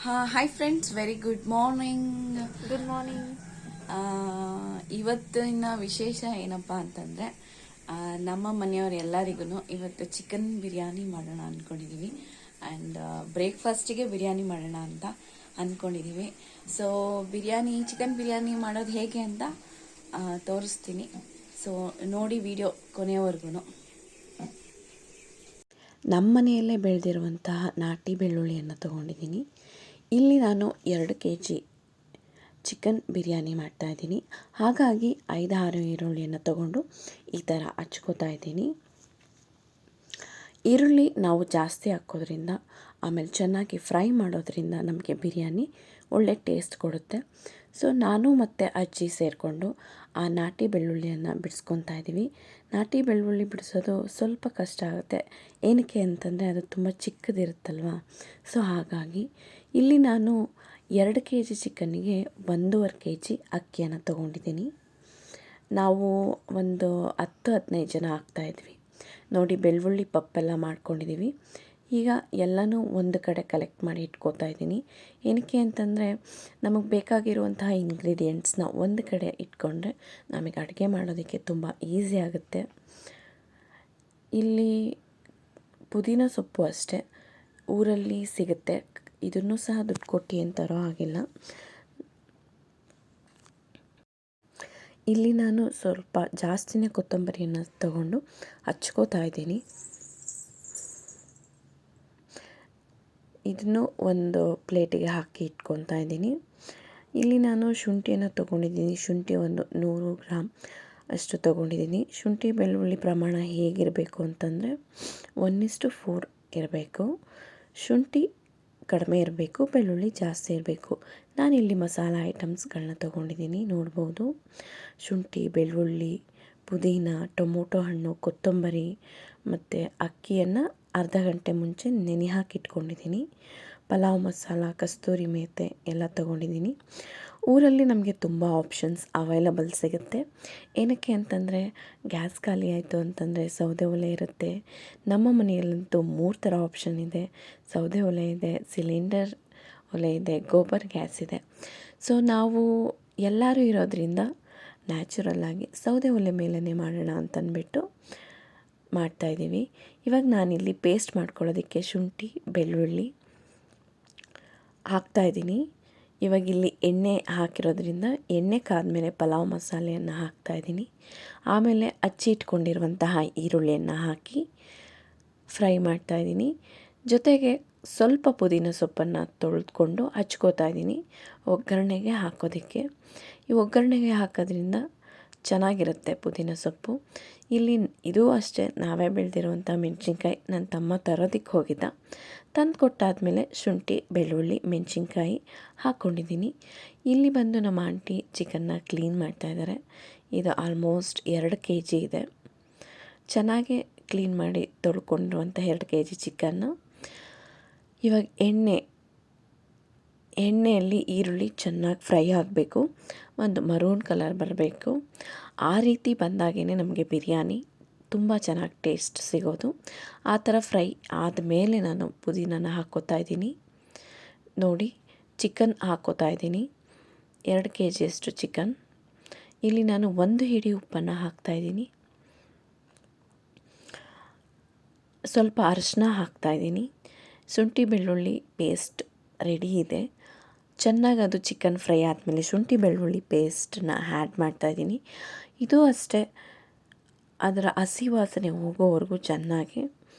Hi friends, very good morning. Good morning. ಇವತ್ತಿನ ವಿಶೇಷ ಏನಪ್ಪ ಅಂತಂದರೆ, ನಮ್ಮ ಮನೆಯವ್ರು ಎಲ್ಲರಿಗೂ ಇವತ್ತು ಚಿಕನ್ ಬಿರಿಯಾನಿ ಮಾಡೋಣ ಅಂದ್ಕೊಂಡಿದ್ದೀವಿ. ಆ್ಯಂಡ್ ಬ್ರೇಕ್ಫಾಸ್ಟಿಗೆ ಬಿರಿಯಾನಿ ಮಾಡೋಣ ಅಂತ ಅಂದ್ಕೊಂಡಿದ್ದೀವಿ. ಸೊ ಚಿಕನ್ ಬಿರಿಯಾನಿ ಮಾಡೋದು ಹೇಗೆ ಅಂತ ತೋರಿಸ್ತೀನಿ. ಸೊ ನೋಡಿ ವಿಡಿಯೋ ಕೊನೆಯವರೆಗೂ. ನಮ್ಮ ಮನೆಯಲ್ಲೇ ಬೆಳೆದಿರುವಂತಹ ನಾಟಿ ಬೆಳ್ಳುಳ್ಳಿಯನ್ನು ತೊಗೊಂಡಿದ್ದೀನಿ. ಇಲ್ಲಿ ನಾನು 2 kg ಚಿಕನ್ ಬಿರಿಯಾನಿ ಮಾಡ್ತಾಯಿದ್ದೀನಿ. ಹಾಗಾಗಿ 5-6 ಈರುಳ್ಳಿಯನ್ನು ತಗೊಂಡು ಈ ಥರ ಹಚ್ಕೋತಾ ಇದ್ದೀನಿ. ಈರುಳ್ಳಿ ನಾವು ಜಾಸ್ತಿ ಹಾಕೋದ್ರಿಂದ, ಆಮೇಲೆ ಚೆನ್ನಾಗಿ ಫ್ರೈ ಮಾಡೋದ್ರಿಂದ ನಮಗೆ ಬಿರಿಯಾನಿ ಒಳ್ಳೆ ಟೇಸ್ಟ್ ಕೊಡುತ್ತೆ. ಸೊ ನಾನು ಮತ್ತು ಅಜ್ಜಿ ಸೇರಿಕೊಂಡು ಆ ನಾಟಿ ಬೆಳ್ಳುಳ್ಳಿಯನ್ನು ಬಿಡಿಸ್ಕೊತಾ ಇದ್ದೀವಿ. ನಾಟಿ ಬೆಳ್ಳುಳ್ಳಿ ಬಿಡಿಸೋದು ಸ್ವಲ್ಪ ಕಷ್ಟ ಆಗುತ್ತೆ. ಏನಕ್ಕೆ ಅಂತಂದರೆ ಅದು ತುಂಬ ಚಿಕ್ಕದಿರುತ್ತಲ್ವ. ಸೊ ಹಾಗಾಗಿ ಇಲ್ಲಿ ನಾನು 2 kg ಚಿಕನ್ನಿಗೆ 1.5 kg ಅಕ್ಕಿಯನ್ನು ತೊಗೊಂಡಿದ್ದೀನಿ. ನಾವು ಒಂದು 10-15 ಜನ ಆಗ್ತಾಯಿದ್ವಿ. ನೋಡಿ, ಬೆಳ್ಳುಳ್ಳಿ ಪಪ್ಪೆಲ್ಲ ಮಾಡ್ಕೊಂಡಿದ್ದೀವಿ. ಈಗ ಎಲ್ಲನೂ ಒಂದು ಕಡೆ ಕಲೆಕ್ಟ್ ಮಾಡಿ ಇಟ್ಕೋತಾ ಇದ್ದೀನಿ. ಏನಕ್ಕೆ ಅಂತಂದರೆ, ನಮಗೆ ಬೇಕಾಗಿರುವಂತಹ ಇಂಗ್ರೀಡಿಯೆಂಟ್ಸ್ನ ಒಂದು ಕಡೆ ಇಟ್ಕೊಂಡ್ರೆ ನಮಗೆ ಅಡುಗೆ ಮಾಡೋದಕ್ಕೆ ತುಂಬ ಈಸಿ ಆಗುತ್ತೆ. ಇಲ್ಲಿ ಪುದೀನ ಸೊಪ್ಪು ಅಷ್ಟೇ ಊರಲ್ಲಿ ಸಿಗುತ್ತೆ. ಇದನ್ನು ಸಹ ದುಡ್ಡು ಕೊಟ್ಟು ಏನು ತರೋ ಹಾಗಿಲ್ಲ. ಇಲ್ಲಿ ನಾನು ಸ್ವಲ್ಪ ಜಾಸ್ತಿನೇ ಕೊತ್ತಂಬರಿಯನ್ನು ತಗೊಂಡು ಹಚ್ಕೋತಾ ಇದ್ದೀನಿ. ಇದನ್ನು ಒಂದು ಪ್ಲೇಟಿಗೆ ಹಾಕಿ ಇಟ್ಕೊತಾ ಇದ್ದೀನಿ. ಇಲ್ಲಿ ನಾನು ಶುಂಠಿಯನ್ನು ತೊಗೊಂಡಿದ್ದೀನಿ. ಶುಂಠಿ ಒಂದು 100 ಗ್ರಾಮ್ ಅಷ್ಟು ತೊಗೊಂಡಿದ್ದೀನಿ. ಶುಂಠಿ ಬೆಳ್ಳುಳ್ಳಿ ಪ್ರಮಾಣ ಹೇಗಿರಬೇಕು ಅಂತಂದರೆ 1:4 ಇರಬೇಕು. ಶುಂಠಿ ಕಡಿಮೆ ಇರಬೇಕು, ಬೆಳ್ಳುಳ್ಳಿ ಜಾಸ್ತಿ ಇರಬೇಕು. ನಾನಿಲ್ಲಿ ಮಸಾಲ ಐಟಮ್ಸ್ಗಳನ್ನ ತೊಗೊಂಡಿದ್ದೀನಿ, ನೋಡ್ಬೋದು. ಶುಂಠಿ, ಬೆಳ್ಳುಳ್ಳಿ, ಪುದೀನ, ಟೊಮೊಟೊ ಹಣ್ಣು, ಕೊತ್ತಂಬರಿ ಮತ್ತು ಅಕ್ಕಿಯನ್ನು ಅರ್ಧ ಗಂಟೆ ಮುಂಚೆ ನೆನೆ ಹಾಕಿಟ್ಕೊಂಡಿದ್ದೀನಿ. ಪಲಾವ್ ಮಸಾಲ, ಕಸ್ತೂರಿ ಮೇಥಿ ಎಲ್ಲ ತೊಗೊಂಡಿದ್ದೀನಿ. ಊರಲ್ಲಿ ನಮಗೆ ತುಂಬ ಆಪ್ಷನ್ಸ್ ಅವೈಲಬಲ್ ಸಿಗುತ್ತೆ. ಏನಕ್ಕೆ ಅಂತಂದರೆ, ಗ್ಯಾಸ್ ಖಾಲಿ ಆಯಿತು ಅಂತಂದರೆ ಸೌದೆ ಒಲೆ ಇರುತ್ತೆ. ನಮ್ಮ ಮನೆಯಲ್ಲಂತೂ 3 ಥರ ಆಪ್ಷನ್ ಇದೆ. ಸೌದೆ ಒಲೆ ಇದೆ, ಸಿಲಿಂಡರ್ ಒಲೆ ಇದೆ, ಗೋಬರ್ ಗ್ಯಾಸ್ ಇದೆ. ಸೊ ನಾವು ಎಲ್ಲರೂ ಇರೋದ್ರಿಂದ ನ್ಯಾಚುರಲ್ಲಾಗಿ ಸೌದೆ ಒಲೆ ಮೇಲೇ ಮಾಡೋಣ ಅಂತಂದ್ಬಿಟ್ಟು ಮಾಡ್ತಾಯಿದ್ದೀವಿ. ಇವಾಗ ನಾನಿಲ್ಲಿ ಪೇಸ್ಟ್ ಮಾಡ್ಕೊಳ್ಳೋದಕ್ಕೆ ಶುಂಠಿ, ಬೆಳ್ಳುಳ್ಳಿ ಹಾಕ್ತಾಯಿದ್ದೀನಿ. ಇವಾಗ ಇಲ್ಲಿ ಎಣ್ಣೆ ಹಾಕಿರೋದ್ರಿಂದ ಎಣ್ಣೆ ಕಾದ್ಮೇಲೆ ಪಲಾವ್ ಮಸಾಲೆಯನ್ನು ಹಾಕ್ತಾಯಿದ್ದೀನಿ. ಆಮೇಲೆ ಹಚ್ಚಿಟ್ಕೊಂಡಿರುವಂತಹ ಈರುಳ್ಳಿಯನ್ನು ಹಾಕಿ ಫ್ರೈ ಮಾಡ್ತಾಯಿದ್ದೀನಿ. ಜೊತೆಗೆ ಸ್ವಲ್ಪ ಪುದೀನ ಸೊಪ್ಪನ್ನು ತೊಳೆದುಕೊಂಡು ಹಚ್ಕೋತಾ ಇದ್ದೀನಿ ಒಗ್ಗರಣೆಗೆ ಹಾಕೋದಕ್ಕೆ. ಈ ಒಗ್ಗರಣೆಗೆ ಹಾಕೋದ್ರಿಂದ ಚೆನ್ನಾಗಿರುತ್ತೆ ಪುದೀನ ಸೊಪ್ಪು. ಇಲ್ಲಿ ಇದು ಅಷ್ಟೇ, ನಾವೇ ಬೆಳೆದಿರುವಂಥ ಮೆಣಸಿನ್ಕಾಯಿ ನನ್ನ ತಮ್ಮ ತರೋದಕ್ಕೆ ಹೋಗಿದ್ದ. ತಂದು ಕೊಟ್ಟಾದಮೇಲೆ ಶುಂಠಿ, ಬೆಳ್ಳುಳ್ಳಿ, ಮೆಣಸಿನ್ಕಾಯಿ ಹಾಕ್ಕೊಂಡಿದ್ದೀನಿ. ಇಲ್ಲಿ ಬಂದು ನಮ್ಮ ಆಂಟಿ ಚಿಕನ್ನ ಕ್ಲೀನ್ ಮಾಡ್ತಾಯಿದ್ದಾರೆ. ಇದು ಆಲ್ಮೋಸ್ಟ್ 2 kg ಇದೆ. ಚೆನ್ನಾಗಿ ಕ್ಲೀನ್ ಮಾಡಿ ತೊಳ್ಕೊಂಡಿರುವಂಥ 2 kg ಚಿಕನ್ನು. ಇವಾಗ ಎಣ್ಣೆಯಲ್ಲಿ ಈರುಳ್ಳಿ ಚೆನ್ನಾಗಿ ಫ್ರೈ ಆಗಬೇಕು, ಒಂದು ಮರೂನ್ ಕಲರ್ ಬರಬೇಕು. ಆ ರೀತಿ ಬಂದಾಗೇ ನಮಗೆ ಬಿರಿಯಾನಿ ತುಂಬ ಚೆನ್ನಾಗಿ ಟೇಸ್ಟ್ ಸಿಗೋದು. ಆ ಥರ ಫ್ರೈ ಆದಮೇಲೆ ನಾನು ಪುದೀನನ ಹಾಕ್ಕೋತಾ ಇದ್ದೀನಿ. ನೋಡಿ, ಚಿಕನ್ ಹಾಕ್ಕೋತಾ ಇದ್ದೀನಿ. 2 kg ಅಷ್ಟು ಚಿಕನ್. ಇಲ್ಲಿ ನಾನು 1 ಹಿಡಿ ಉಪ್ಪನ್ನು ಹಾಕ್ತಾಯಿದ್ದೀನಿ. ಸ್ವಲ್ಪ ಅರಿಶಿನ ಹಾಕ್ತಾಯಿದ್ದೀನಿ. ಶುಂಠಿ ಬೆಳ್ಳುಳ್ಳಿ ಪೇಸ್ಟ್ ರೆಡಿ ಇದೆ. ಚೆನ್ನಾಗಿ ಅದು ಚಿಕನ್ ಫ್ರೈ ಆದಮೇಲೆ ಶುಂಠಿ ಬೆಳ್ಳುಳ್ಳಿ ಪೇಸ್ಟನ್ನ ಆ್ಯಡ್ ಮಾಡ್ತಾಯಿದ್ದೀನಿ. ಇದು ಅಷ್ಟೇ, ಅದರ ಹಸಿ ವಾಸನೆ ಹೋಗೋವರೆಗೂ ಚೆನ್ನಾಗಿ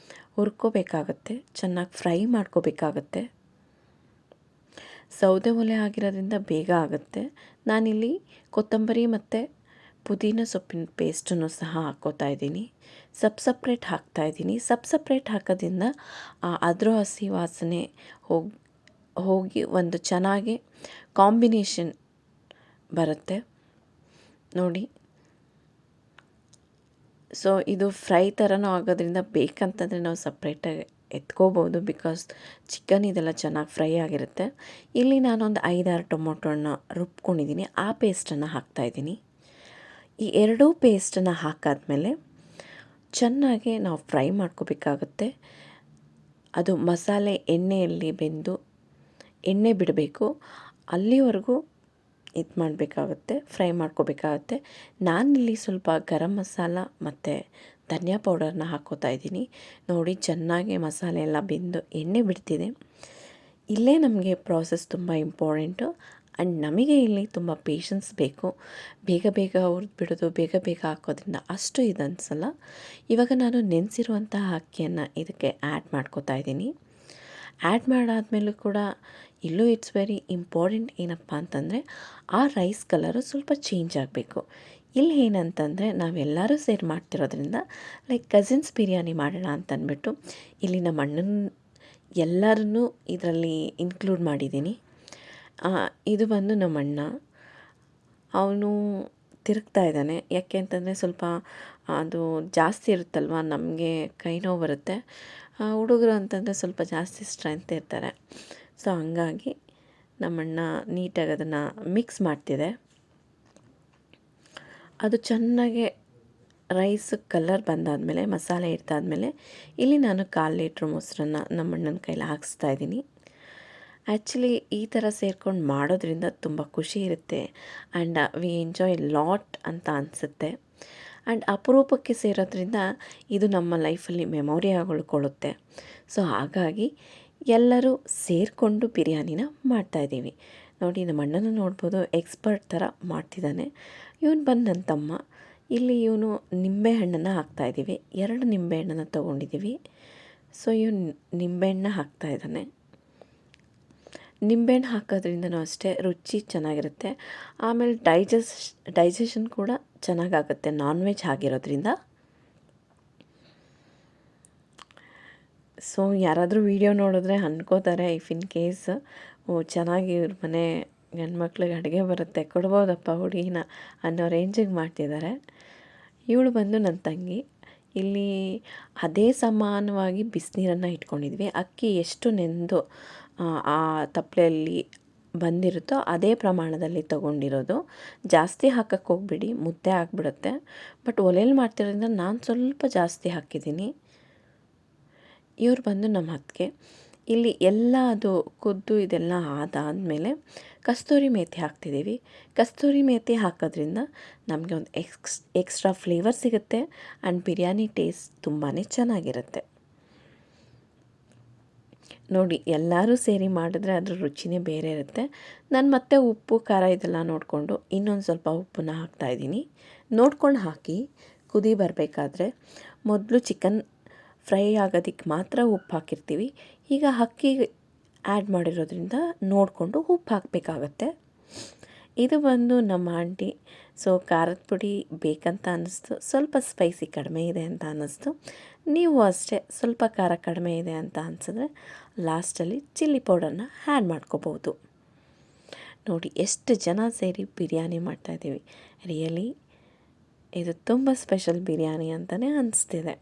ಹುರ್ಕೋಬೇಕಾಗತ್ತೆ, ಚೆನ್ನಾಗಿ ಫ್ರೈ ಮಾಡ್ಕೋಬೇಕಾಗತ್ತೆ. ಸೌದೆ ಒಲೆ ಆಗಿರೋದ್ರಿಂದ ಬೇಗ ಆಗುತ್ತೆ. ನಾನಿಲ್ಲಿ ಕೊತ್ತಂಬರಿ ಮತ್ತು ಪುದೀನ ಸೊಪ್ಪಿನ ಪೇಸ್ಟನ್ನು ಸಹ ಹಾಕ್ಕೋತಾ ಇದ್ದೀನಿ. ಸಪ್ರೇಟ್ ಹಾಕ್ತಾಯಿದ್ದೀನಿ. ಸಪ್ರೇಟ್ ಹಾಕೋದ್ರಿಂದ ಅದರ ಹಸಿ ವಾಸನೆ ಹೋಗಿ ಒಂದು ಚೆನ್ನಾಗಿ ಕಾಂಬಿನೇಷನ್ ಬರುತ್ತೆ ನೋಡಿ. ಸೊ ಇದು ಫ್ರೈ ಥರನೂ ಆಗೋದ್ರಿಂದ ಬೇಕಂತಂದರೆ ನಾವು ಸಪ್ರೇಟಾಗಿ ಎತ್ಕೋಬೋದು, ಬಿಕಾಸ್ ಚಿಕನ್ ಇದೆಲ್ಲ ಚೆನ್ನಾಗಿ ಫ್ರೈ ಆಗಿರುತ್ತೆ. ಇಲ್ಲಿ ನಾನೊಂದು 5-6 ಟೊಮೊಟೊನ ರುಬ್ಕೊಂಡಿದ್ದೀನಿ, ಆ ಪೇಸ್ಟನ್ನು ಹಾಕ್ತಾಯಿದ್ದೀನಿ. ಈ 2 ಪೇಸ್ಟನ್ನು ಹಾಕಾದ್ಮೇಲೆ ಚೆನ್ನಾಗಿ ನಾವು ಫ್ರೈ ಮಾಡ್ಕೋಬೇಕಾಗುತ್ತೆ. ಅದು ಮಸಾಲೆ ಎಣ್ಣೆಯಲ್ಲಿ ಬೆಂದು ಎಣ್ಣೆ ಬಿಡಬೇಕು, ಅಲ್ಲಿವರೆಗೂ ಇದು ಮಾಡಬೇಕಾಗುತ್ತೆ, ಫ್ರೈ ಮಾಡ್ಕೋಬೇಕಾಗತ್ತೆ. ನಾನಿಲ್ಲಿ ಸ್ವಲ್ಪ ಗರಂ ಮಸಾಲ ಮತ್ತು ಧನಿಯಾ ಪೌಡರ್ನ ಹಾಕ್ಕೋತಾ ಇದ್ದೀನಿ. ನೋಡಿ ಚೆನ್ನಾಗಿ ಮಸಾಲೆ ಎಲ್ಲ ಬೆಂದು ಎಣ್ಣೆ ಬಿಡ್ತಿದೆ. ಇಲ್ಲೇ ನಮಗೆ ಪ್ರಾಸೆಸ್ ತುಂಬ ಇಂಪಾರ್ಟೆಂಟು. ಆ್ಯಂಡ್ ನಮಗೆ ಇಲ್ಲಿ ತುಂಬ ಪೇಷನ್ಸ್ ಬೇಕು. ಬೇಗ ಬೇಗ ಹುರಿದ್ಬಿಡೋದು, ಬೇಗ ಬೇಗ ಹಾಕೋದ್ರಿಂದ ಅಷ್ಟು ಇದು ಅನಿಸಲ್ಲ. ಇವಾಗ ನಾನು ನೆನೆಸಿರುವಂತಹ ಅಕ್ಕಿಯನ್ನು ಇದಕ್ಕೆ ಆ್ಯಡ್ ಮಾಡ್ಕೋತಾ ಇದ್ದೀನಿ. ಆ್ಯಡ್ ಮಾಡಾದ್ಮೇಲೂ ಕೂಡ ಇಲ್ಲೂ ಇಟ್ಸ್ ವೆರಿ ಇಂಪಾರ್ಟೆಂಟ್. ಏನಪ್ಪ ಅಂತಂದರೆ ಆ ರೈಸ್ ಕಲರು ಸ್ವಲ್ಪ ಚೇಂಜ್ ಆಗಬೇಕು. ಇಲ್ಲಿ ಏನಂತಂದರೆ ನಾವೆಲ್ಲರೂ ಸೇರಿ ಮಾಡ್ತಿರೋದ್ರಿಂದ ಲೈಕ್ ಕಸಿನ್ಸ್ ಬಿರಿಯಾನಿ ಮಾಡೋಣ ಅಂತಂದ್ಬಿಟ್ಟು ಇಲ್ಲಿ ನಮ್ಮ ಅಣ್ಣನ ಎಲ್ಲರನ್ನೂ ಇದರಲ್ಲಿ ಇನ್ಕ್ಲೂಡ್ ಮಾಡಿದ್ದೀನಿ. ಇದು ಬಂದು ನಮ್ಮ ಅಣ್ಣ, ಅವನು ತಿರುಗ್ತಾ ಇದ್ದಾನೆ. ಯಾಕೆ ಅಂತಂದರೆ ಸ್ವಲ್ಪ ಅದು ಜಾಸ್ತಿ ಇರುತ್ತಲ್ವ, ನಮಗೆ ಕೈ ನೋವು ಬರುತ್ತೆ. ಹುಡುಗರು ಅಂತಂದರೆ ಸ್ವಲ್ಪ ಜಾಸ್ತಿ ಸ್ಟ್ರೆಂತ್ ಇರ್ತಾರೆ. ಸೊ ಹಂಗಾಗಿ ನಮ್ಮಣ್ಣ ನೀಟಾಗಿ ಅದನ್ನು ಮಿಕ್ಸ್ ಮಾಡ್ತಿದೆ. ಅದು ಚೆನ್ನಾಗೆ ರೈಸ್ ಕಲರ್ ಬಂದಾದಮೇಲೆ, ಮಸಾಲೆ ಇಡ್ತಾದ್ಮೇಲೆ ಇಲ್ಲಿ ನಾನು 1/4 ಲೀಟ್ರ್ ಮೊಸರನ್ನ ನಮ್ಮಣ್ಣನ ಕೈಲಿ ಹಾಕಿಸ್ತಾ ಇದ್ದೀನಿ. ಆ್ಯಕ್ಚುಲಿ ಈ ಥರ ಸೇರ್ಕೊಂಡು ಮಾಡೋದ್ರಿಂದ ತುಂಬ ಖುಷಿ ಇರುತ್ತೆ. ಆ್ಯಂಡ್ ವಿ ಎಂಜಾಯ್ ಲಾಟ್ ಅಂತ ಅನಿಸುತ್ತೆ. ಆ್ಯಂಡ್ ಅಪರೂಪಕ್ಕೆ ಸೇರೋದ್ರಿಂದ ಇದು ನಮ್ಮ ಲೈಫಲ್ಲಿ ಮೆಮೊರಿಯಾಗಿ ಉಳ್ಕೊಳ್ಳುತ್ತೆ. ಸೊ ಹಾಗಾಗಿ ಎಲ್ಲರೂ ಸೇರಿಕೊಂಡು ಬಿರಿಯಾನಿನ ಮಾಡ್ತಾಯಿದ್ದೀವಿ. ನೋಡಿ ನಮ್ಮ ಅಣ್ಣನ ನೋಡ್ಬೋದು, ಎಕ್ಸ್ಪರ್ಟ್ ಥರ ಮಾಡ್ತಿದ್ದಾನೆ. ಇವನು ಬಂದು ನನ್ನ ತಮ್ಮ. ಇಲ್ಲಿ ಇವನು ನಿಂಬೆಹಣ್ಣನ್ನು ಹಾಕ್ತಾಯಿದ್ದೀವಿ. 2 ನಿಂಬೆಹಣ್ಣನ್ನು ತೊಗೊಂಡಿದ್ದೀವಿ. ಸೊ ಇವನು ನಿಂಬೆಹಣ್ಣು ಹಾಕ್ತಾಯಿದ್ದಾನೆ. ನಿಂಬೆಹಣ್ಣು ಹಾಕೋದ್ರಿಂದನೂ ಅಷ್ಟೇ ರುಚಿ ಚೆನ್ನಾಗಿರುತ್ತೆ. ಆಮೇಲೆ ಡೈಜೆಷನ್ ಕೂಡ ಚೆನ್ನಾಗಾಗುತ್ತೆ ನಾನ್ ವೆಜ್ ಆಗಿರೋದ್ರಿಂದ. ಸೊ ಯಾರಾದರೂ ವೀಡಿಯೋ ನೋಡಿದ್ರೆ ಅಂದ್ಕೋತಾರೆ, ಇಫ್ ಇನ್ ಕೇಸ್ ಚೆನ್ನಾಗಿ ಇವ್ರ ಮನೆ ಗಂಡ್ಮಕ್ಳಿಗೆ ಅಡುಗೆ ಬರುತ್ತೆ, ಕೊಡ್ಬೋದಪ್ಪ ಹುಡುಗಿನ ಅನ್ನೋ ರೇಂಜಿಗೆ ಮಾಡ್ತಿದ್ದಾರೆ. ಇವಳು ಬಂದು ನನ್ನ ತಂಗಿ. ಇಲ್ಲಿ ಅದೇ ಸಮಾನವಾಗಿ ಬಿಸಿನೀರನ್ನು ಇಟ್ಕೊಂಡಿದ್ವಿ. ಅಕ್ಕಿ ಎಷ್ಟು ನೆಂದು ಆ ತಪ್ಪಲೆಯಲ್ಲಿ ಬಂದಿರುತ್ತೋ ಅದೇ ಪ್ರಮಾಣದಲ್ಲಿ ತೊಗೊಂಡಿರೋದು. ಜಾಸ್ತಿ ಹಾಕಕ್ಕೆ ಹೋಗ್ಬಿಡಿ, ಮುದ್ದೆ ಆಗಿಬಿಡುತ್ತೆ. ಬಟ್ ಒಲೆಯಲ್ಲಿ ಮಾಡ್ತಿರೋದ್ರಿಂದ ನಾನು ಸ್ವಲ್ಪ ಜಾಸ್ತಿ ಹಾಕಿದ್ದೀನಿ. ಇವ್ರು ಬಂದು ನಮ್ಮ ಅತ್ತಿಗೆ. ಇಲ್ಲಿ ಎಲ್ಲ ಅದು ಕುದ್ದು ಇದೆಲ್ಲ ಆದಾದಮೇಲೆ ಕಸ್ತೂರಿ ಮೇಥಿ ಹಾಕ್ತಿದ್ದೀವಿ. ಕಸ್ತೂರಿ ಮೇಥಿ ಹಾಕೋದ್ರಿಂದ ನಮಗೆ ಒಂದು ಎಕ್ಸ್ಟ್ರಾ ಫ್ಲೇವರ್ ಸಿಗುತ್ತೆ. ಆ್ಯಂಡ್ ಬಿರಿಯಾನಿ ಟೇಸ್ಟ್ ತುಂಬಾ ಚೆನ್ನಾಗಿರುತ್ತೆ. ನೋಡಿ ಎಲ್ಲರೂ ಸೇರಿ ಮಾಡಿದ್ರೆ ಅದ್ರ ರುಚಿನೇ ಬೇರೆ ಇರುತ್ತೆ. ನಾನು ಮತ್ತೆ ಉಪ್ಪು ಖಾರ ಇದೆಲ್ಲ ನೋಡಿಕೊಂಡು ಇನ್ನೊಂದು ಸ್ವಲ್ಪ ಉಪ್ಪನ್ನ ಹಾಕ್ತಾಯಿದ್ದೀನಿ. ನೋಡ್ಕೊಂಡು ಹಾಕಿ. ಕುದಿ ಬರಬೇಕಾದ್ರೆ ಮೊದಲು ಚಿಕನ್ ಫ್ರೈ ಆಗೋದಕ್ಕೆ ಮಾತ್ರ ಉಪ್ಪು ಹಾಕಿರ್ತೀವಿ. ಈಗ ಅಕ್ಕಿ ಆ್ಯಡ್ ಮಾಡಿರೋದ್ರಿಂದ ನೋಡಿಕೊಂಡು ಉಪ್ಪು ಹಾಕಬೇಕಾಗತ್ತೆ. ಇದು ಬಂದು ನಮ್ಮ ಆಂಟಿ. ಸೊ ಖಾರದ ಪುಡಿ ಬೇಕಂತ ಅನ್ನಿಸ್ತು, ಸ್ವಲ್ಪ ಸ್ಪೈಸಿ ಕಡಿಮೆ ಇದೆ ಅಂತ ಅನ್ನಿಸ್ತು. ನೀವು ಅಷ್ಟೇ ಸ್ವಲ್ಪ ಖಾರ ಕಡಿಮೆ ಇದೆ ಅಂತ ಅನಿಸಿದ್ರೆ ಲಾಸ್ಟಲ್ಲಿ ಚಿಲ್ಲಿ ಪೌಡರ್ನ ಆ್ಯಡ್ ಮಾಡ್ಕೋಬೋದು. ನೋಡಿ ಎಷ್ಟು ಜನ ಸೇರಿ ಬಿರಿಯಾನಿ ಮಾಡ್ತಾಯಿದ್ದೀವಿ. ರಿಯಲಿ ಇದು ತುಂಬ ಸ್ಪೆಷಲ್ ಬಿರಿಯಾನಿ ಅಂತಲೇ ಅನಿಸ್ತಿದೆ.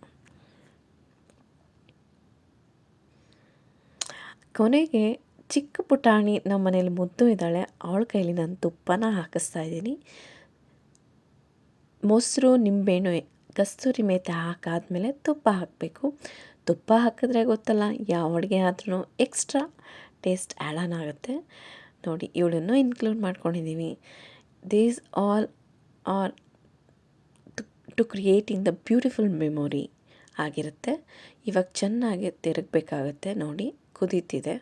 ಕೊನೆಗೆ ಚಿಕ್ಕ ಪುಟಾಣಿ ನಮ್ಮ ಮನೇಲಿ ಮುದ್ದು ಇದ್ದಾಳೆ, ಅವಳ ಕೈಲಿ ನಾನು ತುಪ್ಪನ ಹಾಕಿಸ್ತಾ ಇದ್ದೀನಿ. ಮೊಸರು, ನಿಂಬೆಹಣ್ಣು, ಕಸ್ತೂರಿ ಮೇಥಿ ಹಾಕಾದ್ಮೇಲೆ ತುಪ್ಪ ಹಾಕಬೇಕು. ತುಪ್ಪ ಹಾಕಿದ್ರೆ ಗೊತ್ತಲ್ಲ, ಯಾವ ಅಡುಗೆ ಆದ್ರೂ ಎಕ್ಸ್ಟ್ರಾ ಟೇಸ್ಟ್ ಆ್ಯಡ್ ಆನ್ ಆಗುತ್ತೆ. ನೋಡಿ ಇವಳನ್ನು ಇನ್ಕ್ಲೂಡ್ ಮಾಡ್ಕೊಂಡಿದ್ದೀವಿ. These all are to creating the beautiful memory ಆಗಿರುತ್ತೆ. ಇವಾಗ ಚೆನ್ನಾಗಿ ತಿರುಗಬೇಕಾಗತ್ತೆ. ನೋಡಿ ಕುದೀತಿದೆ,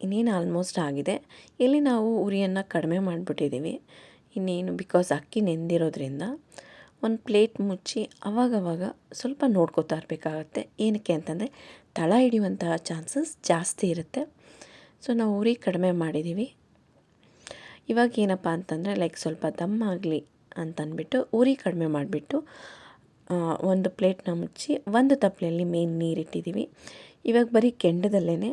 ಇನ್ನೇನು ಆಲ್ಮೋಸ್ಟ್ ಆಗಿದೆ. ಇಲ್ಲಿ ನಾವು ಉರಿಯನ್ನು ಕಡಿಮೆ ಮಾಡಿಬಿಟ್ಟಿದ್ದೀವಿ. ಇನ್ನೇನು ಬಿಕಾಸ್ ಅಕ್ಕಿ ನೆಂದಿರೋದ್ರಿಂದ ಒಂದು ಪ್ಲೇಟ್ ಮುಚ್ಚಿ ಅವಾಗವಾಗ ಸ್ವಲ್ಪ ನೋಡ್ಕೋತಾ ಇರಬೇಕಾಗತ್ತೆ. ಏನಕ್ಕೆ ಅಂತಂದರೆ ತಳ ಹಿಡಿಯುವಂತಹ ಚಾನ್ಸಸ್ ಜಾಸ್ತಿ ಇರುತ್ತೆ. ಸೊ ನಾವು ಉರಿ ಕಡಿಮೆ ಮಾಡಿದ್ದೀವಿ. ಇವಾಗ ಏನಪ್ಪ ಅಂತಂದರೆ ಲೈಕ್ ಸ್ವಲ್ಪ ದಮ್ಮಾಗಲಿ ಅಂತಂದ್ಬಿಟ್ಟು ಉರಿ ಕಡಿಮೆ ಮಾಡಿಬಿಟ್ಟು ಒಂದು ಪ್ಲೇಟ್ನ ಮುಚ್ಚಿ ಒಂದು ತಪ್ಪಲೆಯಲ್ಲಿ ಮೇನ್ ನೀರಿಟ್ಟಿದ್ದೀವಿ. ಇವಾಗ ಬರೀ ಕೆಂಡದಲ್ಲೇ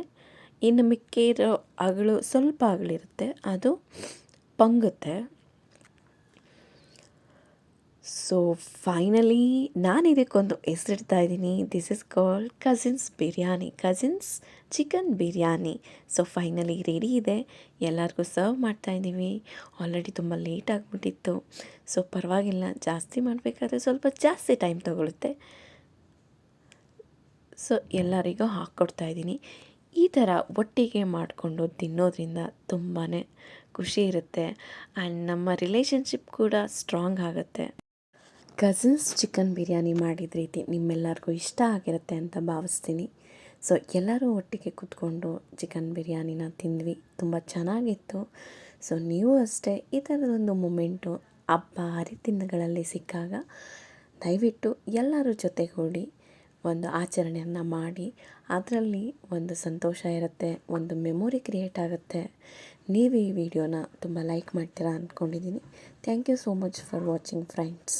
ಇನ್ನು ಮಿಕ್ಕಿರೋ ಅಗಳು ಸ್ವಲ್ಪ ಅಗಳಿರುತ್ತೆ, ಅದು ಪಂಗುತ್ತೆ. ಸೊ ಫೈನಲಿ ನಾನು ಇದಕ್ಕೊಂದು ಹೆಸರಿಡ್ತಾ ಇದ್ದೀನಿ. This is called cousins biryani, cousins chicken biryani. So finally ready ಇದೆ. ಎಲ್ಲರಿಗೂ ಸರ್ವ್ ಮಾಡ್ತಾಯಿದ್ದೀವಿ. ಆಲ್ರೆಡಿ ತುಂಬ ಲೇಟ್ ಆಗಿಬಿಟ್ಟಿತ್ತು. ಸೊ ಪರವಾಗಿಲ್ಲ, ಜಾಸ್ತಿ ಮಾಡಬೇಕಾದ್ರೆ ಸ್ವಲ್ಪ ಜಾಸ್ತಿ ಟೈಮ್ ತೊಗೊಳುತ್ತೆ. ಸೊ ಎಲ್ಲರಿಗೂ ಹಾಕ್ಕೊಡ್ತಾಯಿದ್ದೀನಿ. ಈ ಥರ ಒಟ್ಟಿಗೆ ಮಾಡಿಕೊಂಡು ತಿನ್ನೋದ್ರಿಂದ ತುಂಬಾ ಖುಷಿ ಇರುತ್ತೆ ಆ್ಯಂಡ್ ನಮ್ಮ ರಿಲೇಷನ್ಶಿಪ್ ಕೂಡ ಸ್ಟ್ರಾಂಗ್ ಆಗುತ್ತೆ. ಕಸಿನ್ಸ್ ಚಿಕನ್ ಬಿರಿಯಾನಿ ಮಾಡಿದ ರೀತಿ ನಿಮ್ಮೆಲ್ಲರಿಗೂ ಇಷ್ಟ ಆಗಿರುತ್ತೆ ಅಂತ ಭಾವಿಸ್ತೀನಿ. ಸೊ ಎಲ್ಲರೂ ಒಟ್ಟಿಗೆ ಕೂತ್ಕೊಂಡು ಚಿಕನ್ ಬಿರಿಯಾನಿನ ತಿಂದ್ವಿ, ತುಂಬ ಚೆನ್ನಾಗಿತ್ತು. ಸೊ ನೀವು ಅಷ್ಟೇ ಈ ಥರದೊಂದು ಮೂಮೆಂಟು ಹಬ್ಬ ಹರಿದಿನಗಳಲ್ಲಿ ಸಿಕ್ಕಾಗ ದಯವಿಟ್ಟು ಎಲ್ಲರೂ ಜೊತೆಗೂಡಿ ಒಂದು ಆಚರಣೆಯನ್ನು ಮಾಡಿ, ಅದರಲ್ಲಿ ಒಂದು ಸಂತೋಷ ಇರುತ್ತೆ, ಒಂದು ಮೆಮೊರಿ ಕ್ರಿಯೇಟ್ ಆಗುತ್ತೆ. ನೀವು ಈ ವಿಡಿಯೋನ ತುಂಬ ಲೈಕ್ ಮಾಡ್ತೀರಾ ಅಂದ್ಕೊಂಡಿದ್ದೀನಿ. Thank you so much for watching friends.